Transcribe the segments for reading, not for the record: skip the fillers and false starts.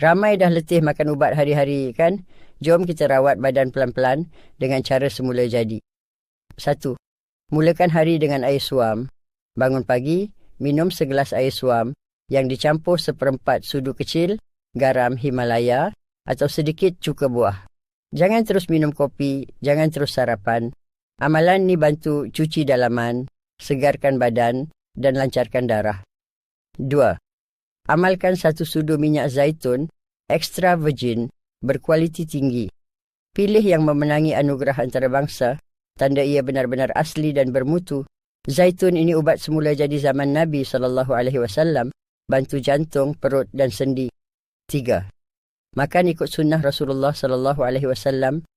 Ramai dah letih makan ubat hari-hari kan? Jom kita rawat badan pelan-pelan dengan cara semula jadi. 1. Mulakan hari dengan air suam. Bangun pagi, minum segelas air suam yang dicampur 1/4 sudu kecil, garam Himalaya atau sedikit cuka buah. Jangan terus minum kopi, jangan terus sarapan. Amalan ni bantu cuci dalaman, segarkan badan dan lancarkan darah. 2. Amalkan 1 sudu minyak zaitun extra virgin berkualiti tinggi. Pilih yang memenangi anugerah antarabangsa, tanda ia benar-benar asli dan bermutu. Zaitun ini ubat semula jadi zaman Nabi SAW, bantu jantung, perut dan sendi. 3. Makan ikut sunnah Rasulullah SAW.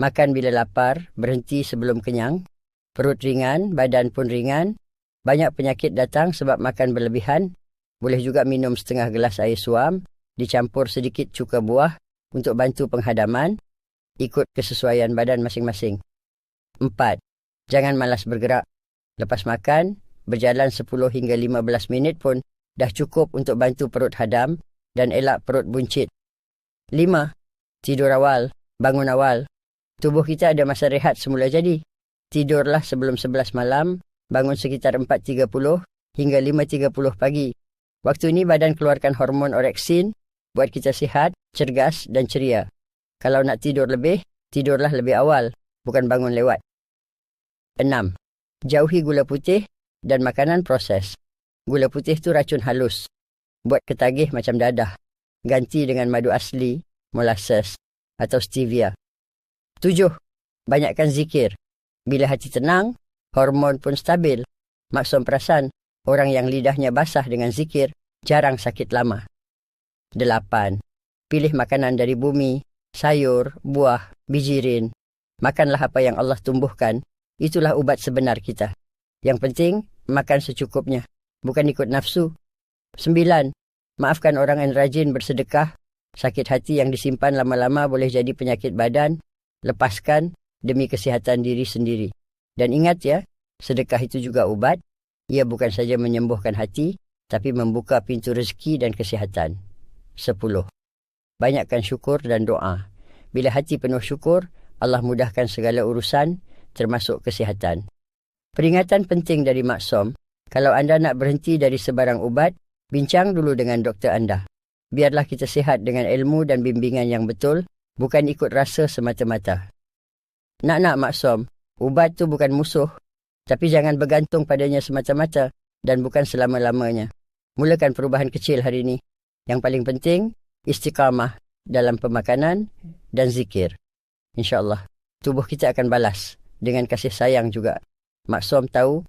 Makan bila lapar, berhenti sebelum kenyang. Perut ringan, badan pun ringan. Banyak penyakit datang sebab makan berlebihan. Boleh juga minum setengah gelas air suam, dicampur sedikit cuka buah untuk bantu penghadaman, ikut kesesuaian badan masing-masing. 4. Jangan malas bergerak. Lepas makan, berjalan 10 hingga 15 minit pun dah cukup untuk bantu perut hadam dan elak perut buncit. 5. Tidur awal, bangun awal. Tubuh kita ada masa rehat semula jadi. Tidurlah sebelum 11 malam, bangun sekitar 4.30 hingga 5.30 pagi. Waktu ini badan keluarkan hormon oreksin, buat kita sihat, cergas dan ceria. Kalau nak tidur lebih, tidurlah lebih awal, bukan bangun lewat. 6. Jauhi gula putih dan makanan proses. Gula putih tu racun halus, buat ketagih macam dadah. Ganti dengan madu asli, molasses atau stevia. 7. Banyakkan zikir. Bila hati tenang, hormon pun stabil. Maksum perasan, orang yang lidahnya basah dengan zikir jarang sakit lama. 8. Pilih makanan dari bumi, sayur, buah, bijirin. Makanlah apa yang Allah tumbuhkan. Itulah ubat sebenar kita. Yang penting, makan secukupnya, bukan ikut nafsu. 9. Maafkan orang yang rajin bersedekah. Sakit hati yang disimpan lama-lama boleh jadi penyakit badan. Lepaskan demi kesihatan diri sendiri. Dan ingat ya, sedekah itu juga ubat. Ia bukan saja menyembuhkan hati, tapi membuka pintu rezeki dan kesihatan. 10. Banyakkan syukur dan doa. Bila hati penuh syukur, Allah mudahkan segala urusan, termasuk kesihatan. Peringatan penting dari Maksom, kalau anda nak berhenti dari sebarang ubat, bincang dulu dengan doktor anda. Biarlah kita sihat dengan ilmu dan bimbingan yang betul, bukan ikut rasa semata-mata. Nak Maksom, ubat tu bukan musuh, tapi jangan bergantung padanya semata-mata dan bukan selama-lamanya. Mulakan perubahan kecil hari ini. Yang paling penting, istiqamah dalam pemakanan dan zikir. InsyaAllah, tubuh kita akan balas dengan kasih sayang juga. Maksom tahu